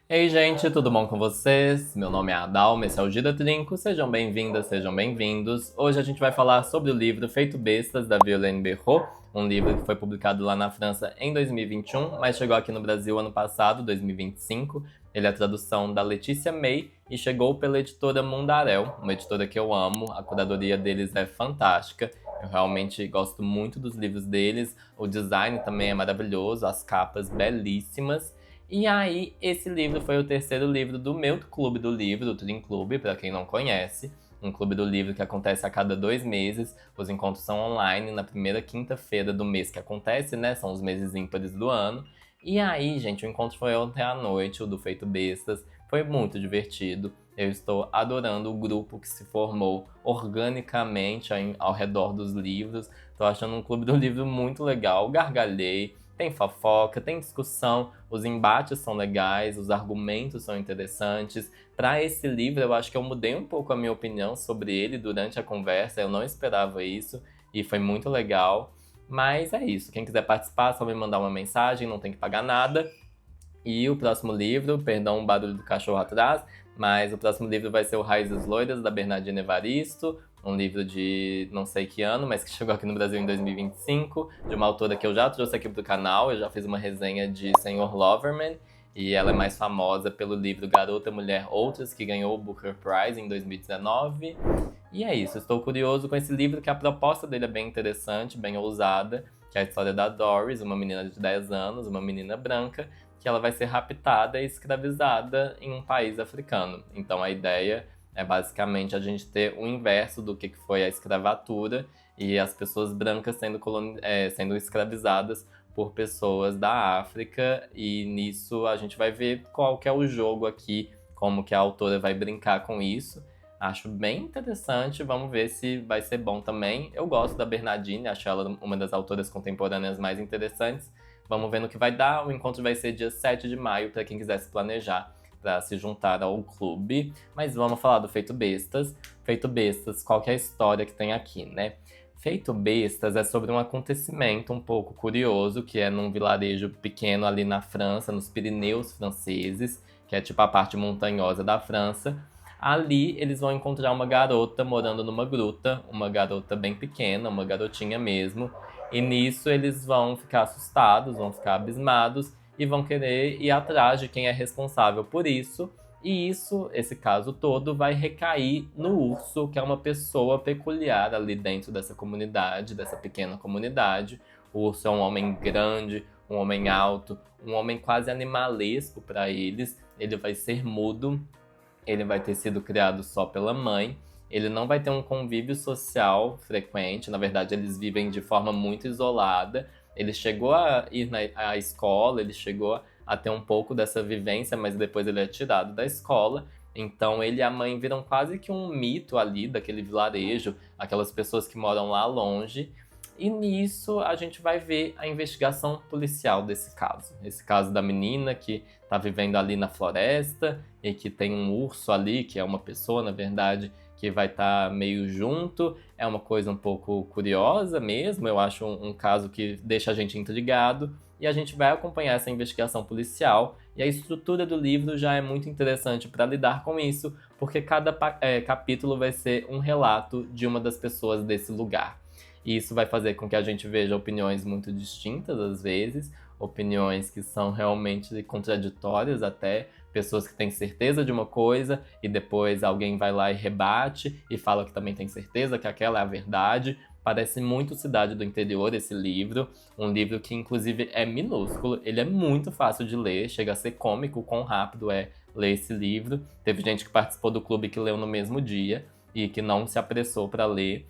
Ei, gente, tudo bom com vocês? Meu nome é Adalma, esse é o Gira Trinco. Sejam bem-vindas, sejam bem-vindos. Hoje a gente vai falar sobre o livro Feito Bestas, da Violaine Berraud, um livro que foi publicado lá na França em 2021, mas chegou aqui no Brasil ano passado, 2025. Ele é a tradução da Letícia May e chegou pela editora Mundaréu, uma editora que eu amo. A curadoria deles é fantástica. Eu realmente gosto muito dos livros deles. O design também é maravilhoso, as capas belíssimas. E aí, esse livro foi o terceiro livro do meu clube do livro, o Trin Clube, para quem não conhece. Um clube do livro que acontece a cada 2 meses. Os encontros são online na primeira quinta-feira do mês que acontece, né? São os meses ímpares do ano. E aí, gente, o encontro foi ontem à noite, o do Feito Bestas. Foi muito divertido. Eu estou adorando o grupo que se formou organicamente ao redor dos livros. Estou achando um clube do livro muito legal. Gargalhei. Tem fofoca, tem discussão, os embates são legais, os argumentos são interessantes. Para esse livro, eu acho que eu mudei um pouco a minha opinião sobre ele durante a conversa, eu não esperava isso e foi muito legal. Mas é isso, quem quiser participar, só me mandar uma mensagem, não tem que pagar nada. E o próximo livro, perdão o barulho do cachorro atrás, mas o próximo livro vai ser o Raízes Loiras, da Bernardina Evaristo, um livro de não sei que ano, mas que chegou aqui no Brasil em 2025, de uma autora que eu já trouxe aqui pro canal. Eu já fiz uma resenha de Senhor Loverman, e ela é mais famosa pelo livro Garota, Mulher, Outras, que ganhou o Booker Prize em 2019. E é isso, estou curioso com esse livro, que a proposta dele é bem interessante, bem ousada, que é a história da Doris, uma menina de 10 anos, uma menina branca, que ela vai ser raptada e escravizada em um país africano. Então a ideia é basicamente a gente ter o inverso do que foi a escravatura e as pessoas brancas sendo escravizadas por pessoas da África. E nisso a gente vai ver qual que é o jogo aqui, como que a autora vai brincar com isso. Acho bem interessante, vamos ver se vai ser bom também. Eu gosto da Bernardine, acho ela uma das autoras contemporâneas mais interessantes. Vamos ver no que vai dar. O encontro vai ser dia 7 de maio, para quem quiser se planejar para se juntar ao clube. Mas vamos falar do Feito Bestas. Feito Bestas, qual que é a história que tem aqui, né? Feito Bestas é sobre um acontecimento um pouco curioso, que é num vilarejo pequeno ali na França, nos Pirineus franceses, que é tipo a parte montanhosa da França. Ali eles vão encontrar uma garota morando numa gruta, uma garota bem pequena, uma garotinha mesmo. E nisso eles vão ficar assustados, vão ficar abismados e vão querer ir atrás de quem é responsável por isso. E isso, esse caso todo, vai recair no urso, que é uma pessoa peculiar ali dentro dessa comunidade, dessa pequena comunidade. O urso é um homem grande, um homem alto, um homem quase animalesco para eles. Ele vai ser mudo, ele vai ter sido criado só pela mãe. Ele não vai ter um convívio social frequente, na verdade eles vivem de forma muito isolada. Ele chegou a ir à escola, ele chegou a ter um pouco dessa vivência, mas depois ele é tirado da escola. Então ele e a mãe viram quase que um mito ali daquele vilarejo, aquelas pessoas que moram lá longe. E nisso a gente vai ver a investigação policial desse caso. Esse caso da menina que tá vivendo ali na floresta e que tem um urso ali, que é uma pessoa, na verdade, que vai estar meio junto. É uma coisa um pouco curiosa mesmo, eu acho um caso que deixa a gente intrigado. E a gente vai acompanhar essa investigação policial. E a estrutura do livro já é muito interessante para lidar com isso, porque cada capítulo vai ser um relato de uma das pessoas desse lugar. E isso vai fazer com que a gente veja opiniões muito distintas, às vezes, opiniões que são realmente contraditórias até, pessoas que têm certeza de uma coisa e depois alguém vai lá e rebate e fala que também tem certeza que aquela é a verdade. Parece muito Cidade do Interior esse livro, um livro que inclusive é minúsculo, ele é muito fácil de ler, chega a ser cômico quão rápido é ler esse livro. Teve gente que participou do clube que leu no mesmo dia e que não se apressou para ler.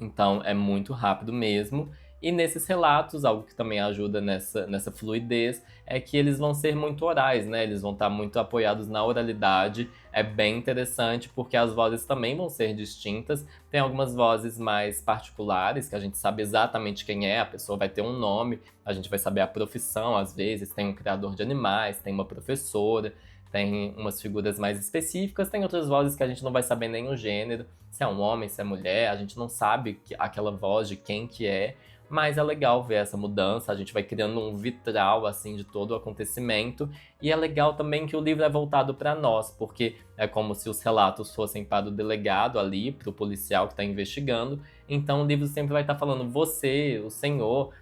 Então é muito rápido mesmo. E nesses relatos, algo que também ajuda nessa fluidez, é que eles vão ser muito orais, né? Eles vão estar muito apoiados na oralidade. É bem interessante porque as vozes também vão ser distintas. Tem algumas vozes mais particulares, que a gente sabe exatamente quem é, a pessoa vai ter um nome, a gente vai saber a profissão, às vezes. Tem um criador de animais, tem uma professora, tem umas figuras mais específicas, tem outras vozes que a gente não vai saber nem o gênero, se é um homem, se é mulher, a gente não sabe aquela voz de quem que é, mas é legal ver essa mudança, a gente vai criando um vitral, assim, de todo o acontecimento, e é legal também que o livro é voltado para nós, porque é como se os relatos fossem para o delegado ali, para o policial que está investigando, então o livro sempre vai estar falando você, o senhor,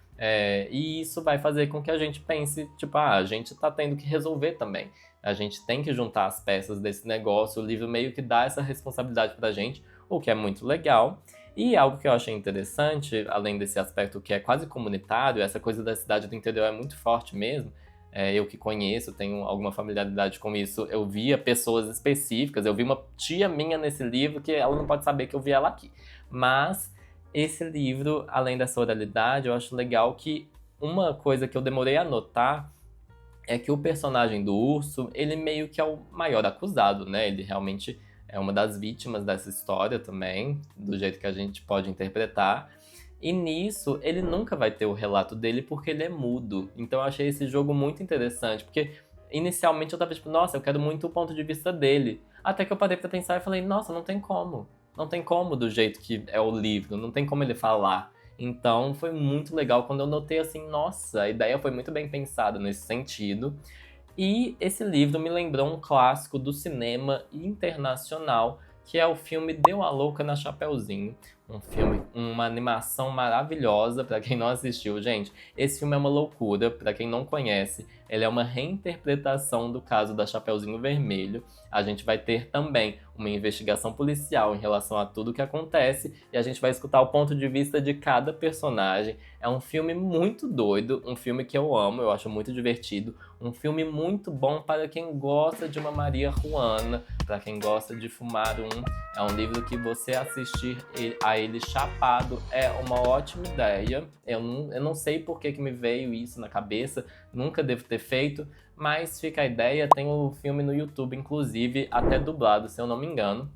e isso vai fazer com que a gente pense, tipo, a gente tá tendo que resolver também. A gente tem que juntar as peças desse negócio, o livro meio que dá essa responsabilidade pra gente, o que é muito legal. E algo que eu achei interessante, além desse aspecto que é quase comunitário, essa coisa da cidade do interior é muito forte mesmo. Eu que conheço, tenho alguma familiaridade com isso, eu via pessoas específicas, eu vi uma tia minha nesse livro que ela não pode saber que eu vi ela aqui. Mas esse livro, além dessa oralidade, eu acho legal que uma coisa que eu demorei a notar é que o personagem do urso, ele meio que é o maior acusado, né? Ele realmente é uma das vítimas dessa história também, do jeito que a gente pode interpretar. E nisso, ele nunca vai ter o relato dele porque ele é mudo. Então eu achei esse jogo muito interessante, porque inicialmente eu tava tipo, nossa, eu quero muito o ponto de vista dele. Até que eu parei pra pensar e falei, nossa, não tem como. Não tem como do jeito que é o livro, não tem como ele falar. Então foi muito legal quando eu notei assim, nossa, a ideia foi muito bem pensada nesse sentido. E esse livro me lembrou um clássico do cinema internacional, que é o filme Deu a Louca na Chapeuzinho. Um filme, uma animação maravilhosa para quem não assistiu, gente. Esse filme é uma loucura, para quem não conhece. Ele é uma reinterpretação do caso da Chapeuzinho Vermelho. A gente vai ter também uma investigação policial em relação a tudo que acontece e a gente vai escutar o ponto de vista de cada personagem. É um filme muito doido, um filme que eu amo, eu acho muito divertido, um filme muito bom para quem gosta de uma Maria Juana, para quem gosta de fumar um. É um livro que você assistir a ele chapado é uma ótima ideia. Eu não sei por que me veio isso na cabeça, nunca devo ter feito, mas fica a ideia. Tem o filme no YouTube, inclusive, até dublado, se eu não me engano.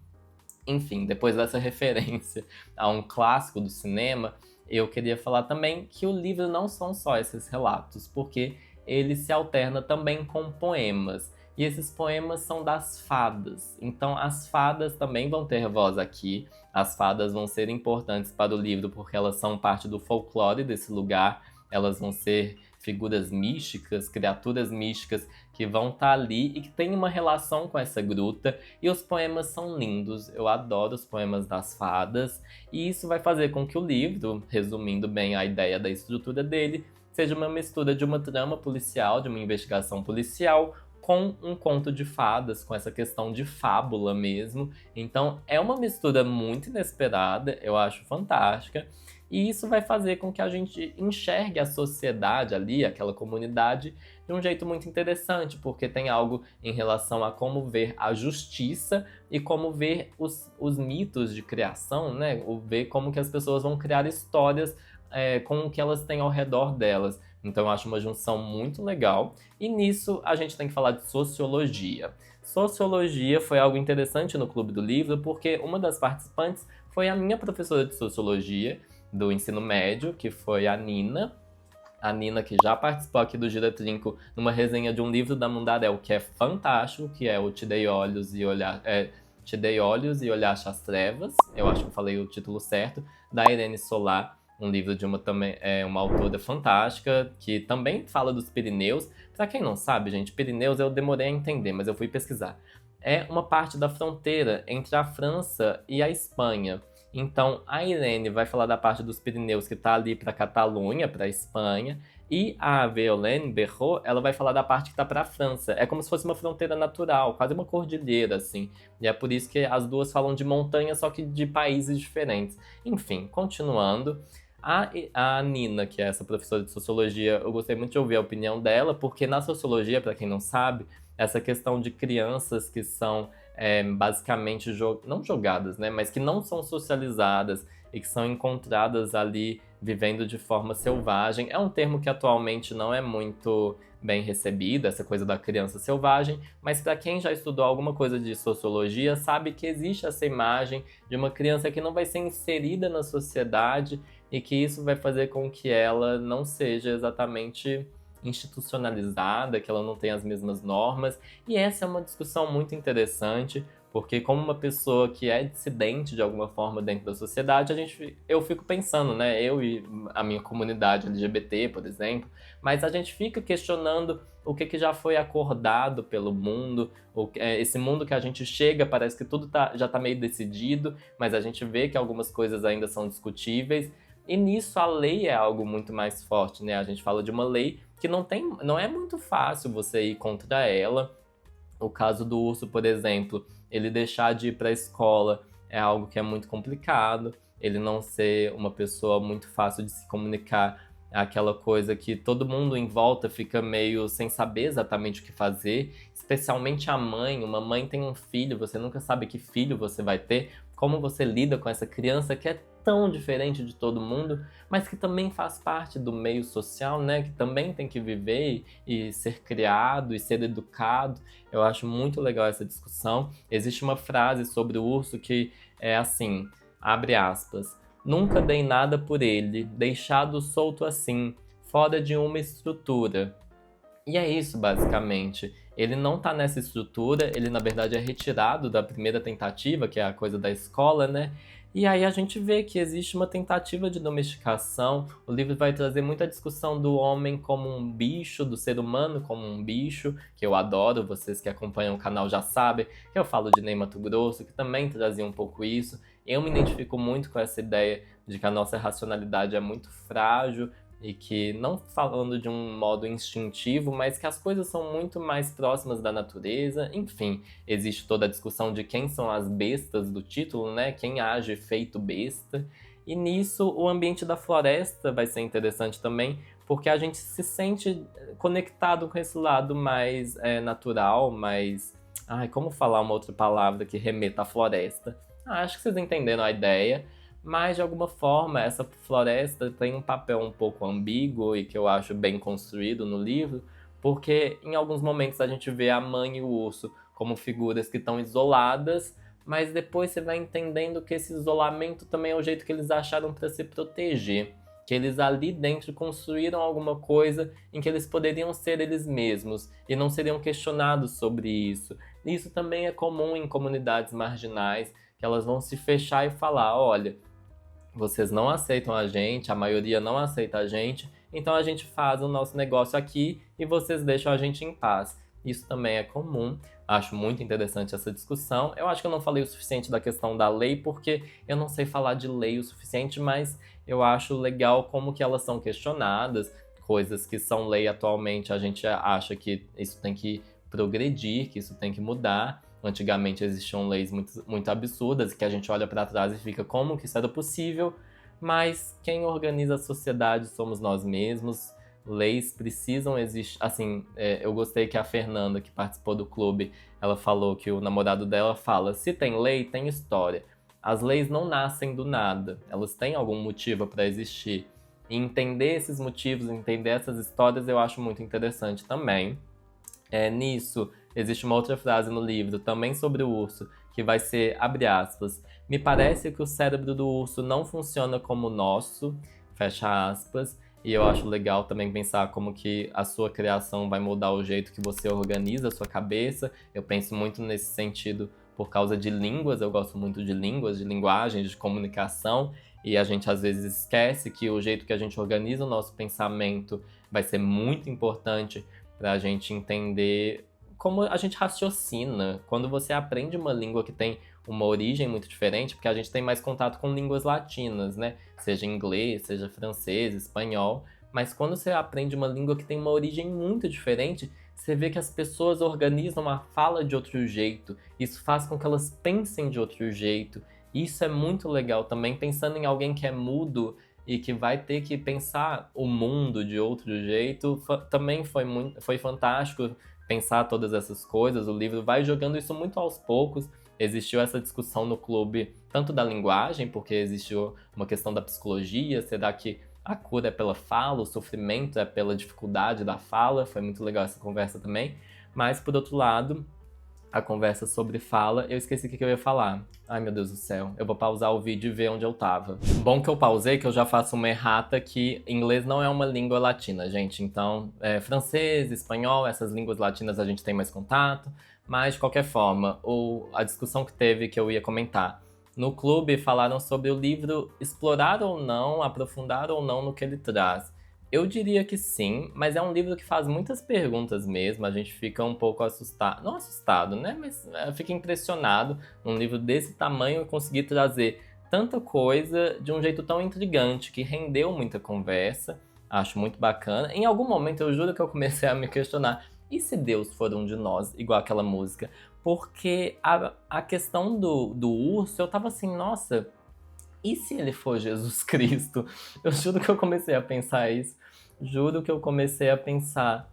Enfim, depois dessa referência a um clássico do cinema, eu queria falar também que o livro não são só esses relatos, porque ele se alterna também com poemas. E esses poemas são das fadas. Então as fadas também vão ter voz aqui. As fadas vão ser importantes para o livro porque elas são parte do folclore desse lugar. Elas vão ser figuras místicas, criaturas místicas que vão estar ali e que têm uma relação com essa gruta. E os poemas são lindos. Eu adoro os poemas das fadas. E isso vai fazer com que o livro, resumindo bem a ideia da estrutura dele, seja uma mistura de uma trama policial, de uma investigação policial, com um conto de fadas, com essa questão de fábula mesmo. Então é uma mistura muito inesperada, eu acho fantástica. E isso vai fazer com que a gente enxergue a sociedade ali, aquela comunidade, de um jeito muito interessante, porque tem algo em relação a como ver a justiça e como ver os mitos de criação, né? O ver como que as pessoas vão criar histórias com o que elas têm ao redor delas. Então eu acho uma junção muito legal. E nisso a gente tem que falar de sociologia. Sociologia foi algo interessante no Clube do Livro, porque uma das participantes foi a minha professora de sociologia do ensino médio, que foi a Nina. A Nina, que já participou aqui do Gira Trinco numa resenha de um livro da Mundarel, que é fantástico, que é o Te Dei Olhos e Te Dei Olhos e Olhaste as Trevas. Eu acho que eu falei o título certo, da Irene Solar. Um livro de uma autora fantástica, que também fala dos Pirineus. Pra quem não sabe, gente, Pirineus eu demorei a entender, mas eu fui pesquisar. É uma parte da fronteira entre a França e a Espanha. Então, a Irene vai falar da parte dos Pirineus que tá ali pra Catalunha, pra Espanha, e a Violaine Berrot, ela vai falar da parte que tá pra França. É como se fosse uma fronteira natural, quase uma cordilheira, assim. E é por isso que as duas falam de montanha, só que de países diferentes. Enfim, continuando. A Nina, que é essa professora de sociologia, eu gostei muito de ouvir a opinião dela, porque na sociologia, para quem não sabe, essa questão de crianças que são basicamente não jogadas, né, mas que não são socializadas e que são encontradas ali vivendo de forma selvagem, é um termo que atualmente não é muito bem recebido, essa coisa da criança selvagem, mas para quem já estudou alguma coisa de sociologia, sabe que existe essa imagem de uma criança que não vai ser inserida na sociedade e que isso vai fazer com que ela não seja exatamente institucionalizada, que ela não tenha as mesmas normas. E essa é uma discussão muito interessante, Porque como uma pessoa que é dissidente de alguma forma dentro da sociedade, eu fico pensando, né? Eu e a minha comunidade LGBT, por exemplo, mas a gente fica questionando o que já foi acordado pelo mundo, esse mundo que a gente chega, parece que tudo já tá meio decidido, mas a gente vê que algumas coisas ainda são discutíveis. E nisso a lei é algo muito mais forte, né? A gente fala de uma lei que não é muito fácil você ir contra ela. O caso do urso, por exemplo, ele deixar de ir para a escola é algo que é muito complicado. Ele não ser uma pessoa muito fácil de se comunicar é aquela coisa que todo mundo em volta fica meio sem saber exatamente o que fazer, especialmente a mãe. Uma mãe tem um filho, você nunca sabe que filho você vai ter, como você lida com essa criança que é tão diferente de todo mundo, mas que também faz parte do meio social, né? Que também tem que viver e ser criado e ser educado. Eu acho muito legal essa discussão. Existe uma frase sobre o urso que é assim, abre aspas, nunca dei nada por ele, deixado solto assim, fora de uma estrutura. E é isso, basicamente. Ele não tá nessa estrutura, ele na verdade é retirado da primeira tentativa, que é a coisa da escola, né? E aí a gente vê que existe uma tentativa de domesticação. O livro vai trazer muita discussão do homem como um bicho, do ser humano como um bicho, que eu adoro, vocês que acompanham o canal já sabem, que eu falo de Ney Matogrosso, que também trazia um pouco isso. Eu me identifico muito com essa ideia de que a nossa racionalidade é muito frágil, e que, não falando de um modo instintivo, mas que as coisas são muito mais próximas da natureza. Enfim, existe toda a discussão de quem são as bestas do título, né? Quem age feito besta. E nisso, o ambiente da floresta vai ser interessante também, porque a gente se sente conectado com esse lado mais natural, mais... Ai, como falar uma outra palavra que remeta à floresta? Acho que vocês entenderam a ideia. Mas, de alguma forma, essa floresta tem um papel um pouco ambíguo e que eu acho bem construído no livro, porque em alguns momentos a gente vê a mãe e o urso como figuras que estão isoladas, mas depois você vai entendendo que esse isolamento também é o jeito que eles acharam para se proteger. Que eles ali dentro construíram alguma coisa em que eles poderiam ser eles mesmos e não seriam questionados sobre isso. Isso também é comum em comunidades marginais, que elas vão se fechar e falar, olha, vocês não aceitam a gente, a maioria não aceita a gente, então a gente faz o nosso negócio aqui e vocês deixam a gente em paz. Isso também é comum, acho muito interessante essa discussão. Eu acho que eu não falei o suficiente da questão da lei, porque eu não sei falar de lei o suficiente, mas eu acho legal como que elas são questionadas, coisas que são lei atualmente, a gente acha que isso tem que progredir, que isso tem que mudar. Antigamente existiam leis muito, muito absurdas que a gente olha para trás e fica como que isso era possível, mas quem organiza a sociedade somos nós mesmos. Leis precisam existir. Assim, eu gostei que a Fernanda, que participou do clube, ela falou que o namorado dela fala: se tem lei, tem história. As leis não nascem do nada, elas têm algum motivo para existir. E entender esses motivos, entender essas histórias, eu acho muito interessante também. Nisso, existe uma outra frase no livro, também sobre o urso, que vai ser, abre aspas, me parece que o cérebro do urso não funciona como o nosso, fecha aspas, e eu acho legal também pensar como que a sua criação vai mudar o jeito que você organiza a sua cabeça. Eu penso muito nesse sentido por causa de línguas, eu gosto muito de línguas, de linguagem, de comunicação, e a gente às vezes esquece que o jeito que a gente organiza o nosso pensamento vai ser muito importante para a gente entender como a gente raciocina. Quando você aprende uma língua que tem uma origem muito diferente, porque a gente tem mais contato com línguas latinas, né? Seja inglês, seja francês, espanhol. Mas quando você aprende uma língua que tem uma origem muito diferente, você vê que as pessoas organizam a fala de outro jeito. Isso faz com que elas pensem de outro jeito. Isso é muito legal também, pensando em alguém que é mudo e que vai ter que pensar o mundo de outro jeito. Também foi fantástico pensar todas essas coisas. O livro vai jogando isso muito aos poucos. Existiu essa discussão no clube, tanto da linguagem, porque existiu uma questão da psicologia, será que a cura é pela fala, o sofrimento é pela dificuldade da fala? Foi muito legal essa conversa também. Mas, por outro lado, a conversa sobre fala, eu esqueci o que eu ia falar. Ai, meu Deus do céu. Eu vou pausar o vídeo e ver onde eu tava. Bom que eu pausei, que eu já faço uma errata que inglês não é uma língua latina, gente. Então, francês, espanhol, essas línguas latinas a gente tem mais contato. Mas, de qualquer forma, a discussão que teve que eu ia comentar. No clube falaram sobre o livro explorar ou não, aprofundar ou não no que ele traz. Eu diria que sim, mas é um livro que faz muitas perguntas mesmo. A gente fica um pouco assustado, não assustado, né? Mas fica impressionado num livro desse tamanho conseguir trazer tanta coisa de um jeito tão intrigante que rendeu muita conversa. Acho muito bacana. Em algum momento eu juro que eu comecei a me questionar: e se Deus for um de nós, igual aquela música? Porque a questão do urso, eu tava assim, nossa, e se ele for Jesus Cristo? Eu juro que eu comecei a pensar isso. Juro que eu comecei a pensar.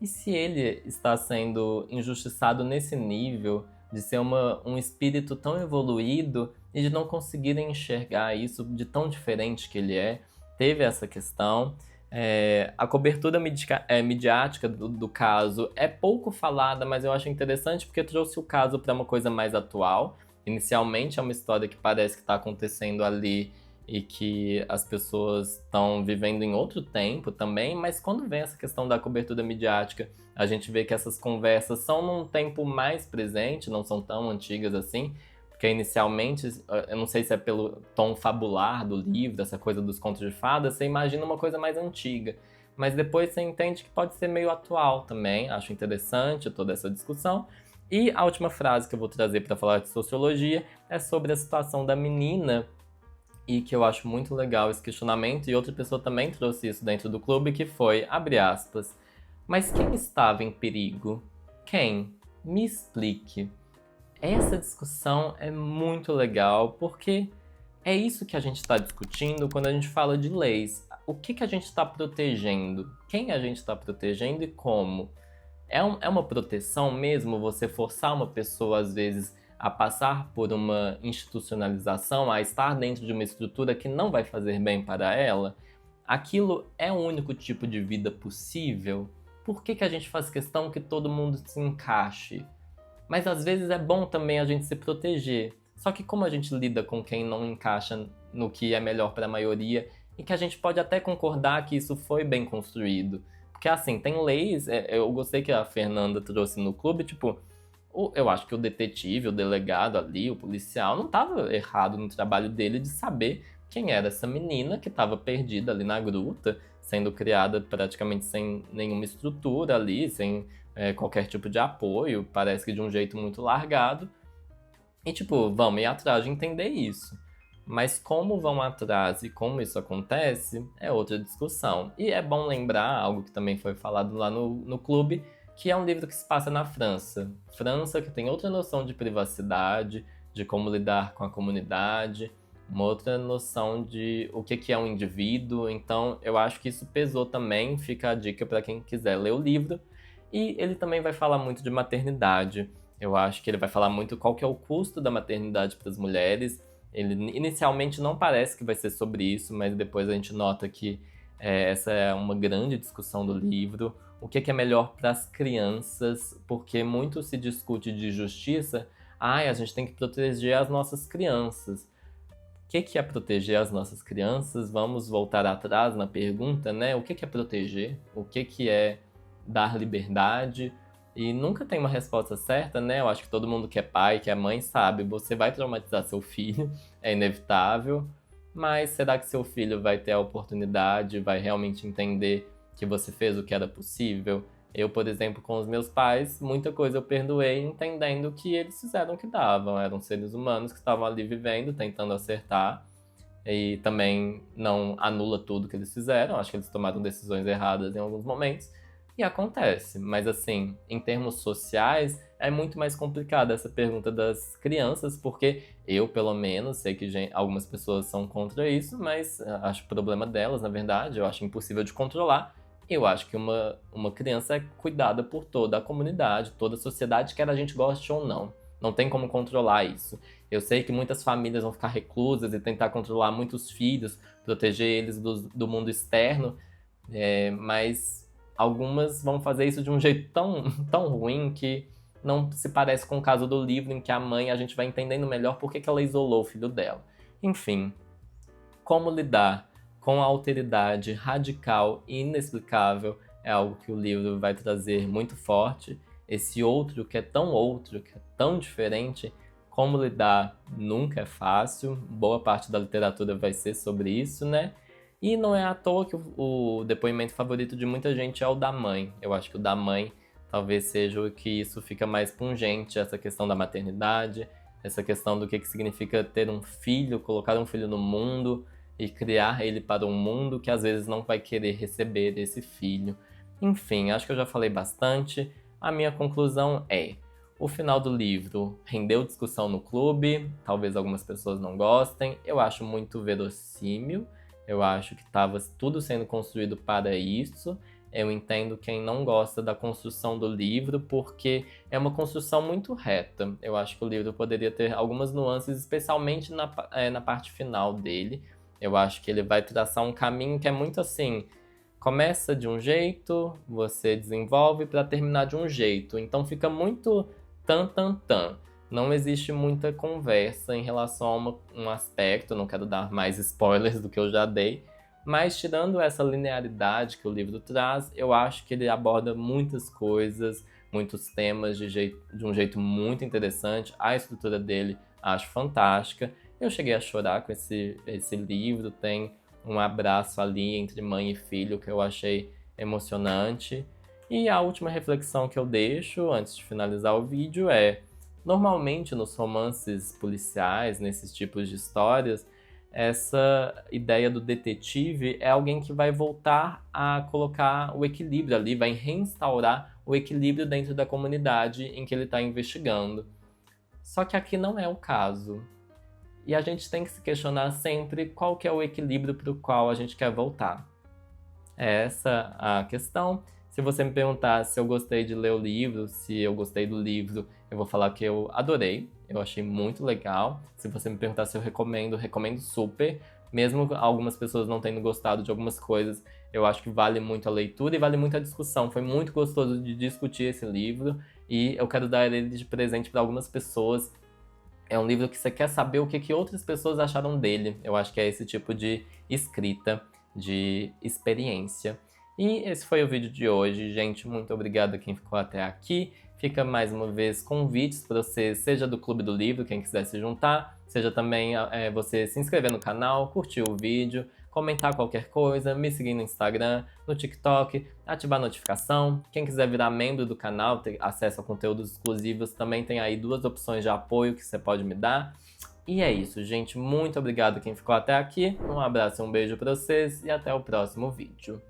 E se ele está sendo injustiçado nesse nível de ser um espírito tão evoluído e de não conseguir enxergar isso de tão diferente que ele é? Teve essa questão. A cobertura midiática do caso é pouco falada, mas eu acho interessante porque trouxe o caso para uma coisa mais atual. Inicialmente é uma história que parece que está acontecendo ali e que as pessoas estão vivendo em outro tempo também, mas quando vem essa questão da cobertura midiática, a gente vê que essas conversas são num tempo mais presente, não são tão antigas assim, porque inicialmente, eu não sei se é pelo tom fabular do livro, essa coisa dos contos de fadas, você imagina uma coisa mais antiga, mas depois você entende que pode ser meio atual também. Acho interessante toda essa discussão. E a última frase que eu vou trazer para falar de sociologia é sobre a situação da menina, e que eu acho muito legal esse questionamento, e outra pessoa também trouxe isso dentro do clube, que foi, abre aspas, mas quem estava em perigo? Quem? Me explique. Essa discussão é muito legal, porque é isso que a gente está discutindo quando a gente fala de leis. O que a gente está protegendo? Quem a gente está protegendo e como? É uma proteção mesmo você forçar uma pessoa, às vezes, a passar por uma institucionalização, a estar dentro de uma estrutura que não vai fazer bem para ela? Aquilo é o único tipo de vida possível? Por que a gente faz questão que todo mundo se encaixe? Mas às vezes é bom também a gente se proteger. Só que como a gente lida com quem não encaixa no que é melhor para a maioria e que a gente pode até concordar que isso foi bem construído? Porque assim, tem leis, eu gostei que a Fernanda trouxe no clube, tipo, eu acho que o detetive, o delegado ali, o policial, não estava errado no trabalho dele de saber quem era essa menina que estava perdida ali na gruta, sendo criada praticamente sem nenhuma estrutura ali, sem qualquer tipo de apoio, parece que de um jeito muito largado. E tipo, vamos ir atrás de entender isso. Mas como vão atrás e como isso acontece é outra discussão. E é bom lembrar algo que também foi falado lá no clube, que é um livro que se passa na França. França que tem outra noção de privacidade, de como lidar com a comunidade, uma outra noção de o que é um indivíduo. Então eu acho que isso pesou também, fica a dica para quem quiser ler o livro. E ele também vai falar muito de maternidade. Eu acho que ele vai falar muito qual que é o custo da maternidade para as mulheres. Ele inicialmente não parece que vai ser sobre isso, mas depois a gente nota que essa é uma grande discussão do livro. O que é melhor para as crianças, porque muito se discute de justiça. A gente tem que proteger as nossas crianças. O que é proteger as nossas crianças? Vamos voltar atrás na pergunta, né? O que é proteger? O que é dar liberdade? E nunca tem uma resposta certa, né? Eu acho que todo mundo que é pai, que é mãe, sabe. Você vai traumatizar seu filho, é inevitável. Mas será que seu filho vai ter a oportunidade, vai realmente entender que você fez o que era possível? Eu, por exemplo, com os meus pais, muita coisa eu perdoei entendendo que eles fizeram o que davam. Eram seres humanos que estavam ali vivendo, tentando acertar. E também não anula tudo que eles fizeram. Acho que eles tomaram decisões erradas em alguns momentos. E acontece, mas assim, em termos sociais, é muito mais complicada essa pergunta das crianças, porque eu, pelo menos, sei que algumas pessoas são contra isso, mas acho problema delas, na verdade, eu acho impossível de controlar. Eu acho que uma criança é cuidada por toda a comunidade, toda a sociedade, quer a gente goste ou não. Não tem como controlar isso. Eu sei que muitas famílias vão ficar reclusas e tentar controlar muitos filhos, proteger eles do mundo externo, mas algumas vão fazer isso de um jeito tão ruim que não se parece com o caso do livro, em que a mãe, a gente vai entendendo melhor por que ela isolou o filho dela. Enfim, como lidar com a alteridade radical e inexplicável é algo que o livro vai trazer muito forte. Esse outro, que é tão diferente, como lidar nunca é fácil. Boa parte da literatura vai ser sobre isso, né? E não é à toa que o depoimento favorito de muita gente é o da mãe. Eu acho que o da mãe talvez seja o que isso fica mais pungente, essa questão da maternidade, essa questão do que significa ter um filho, colocar um filho no mundo e criar ele para um mundo que às vezes não vai querer receber esse filho. Enfim, acho que eu já falei bastante. A minha conclusão é: o final do livro rendeu discussão no clube, talvez algumas pessoas não gostem, eu acho muito verossímil, eu acho que estava tudo sendo construído para isso. Eu entendo quem não gosta da construção do livro, porque é uma construção muito reta. Eu acho que o livro poderia ter algumas nuances, especialmente na parte final dele. Eu acho que ele vai traçar um caminho que é muito assim: começa de um jeito, você desenvolve para terminar de um jeito. Então fica muito tan. Não existe muita conversa em relação a um aspecto, não quero dar mais spoilers do que eu já dei, mas tirando essa linearidade que o livro traz, eu acho que ele aborda muitas coisas, muitos temas de um jeito muito interessante. A estrutura dele acho fantástica. Eu cheguei a chorar com esse livro, tem um abraço ali entre mãe e filho que eu achei emocionante. E a última reflexão que eu deixo antes de finalizar o vídeo é: normalmente nos romances policiais, nesses tipos de histórias, essa ideia do detetive é alguém que vai voltar a colocar o equilíbrio ali, vai reinstaurar o equilíbrio dentro da comunidade em que ele está investigando. Só que aqui não é o caso. E a gente tem que se questionar sempre qual que é o equilíbrio para o qual a gente quer voltar. É essa a questão. Se você me perguntar se eu gostei de ler o livro, se eu gostei do livro, eu vou falar que eu adorei. Eu achei muito legal. Se você me perguntar se eu recomendo, recomendo super. Mesmo algumas pessoas não tendo gostado de algumas coisas, eu acho que vale muito a leitura e vale muito a discussão. Foi muito gostoso de discutir esse livro e eu quero dar ele de presente para algumas pessoas. É um livro que você quer saber o que outras pessoas acharam dele. Eu acho que é esse tipo de escrita, de experiência. E esse foi o vídeo de hoje, gente. Muito obrigado a quem ficou até aqui. Fica mais uma vez convites para você, seja do Clube do Livro, quem quiser se juntar, seja também você se inscrever no canal, curtir o vídeo, comentar qualquer coisa, me seguir no Instagram, no TikTok, ativar a notificação. Quem quiser virar membro do canal, ter acesso a conteúdos exclusivos, também tem aí 2 opções de apoio que você pode me dar. E é isso, gente. Muito obrigado a quem ficou até aqui. Um abraço e um beijo para vocês e até o próximo vídeo.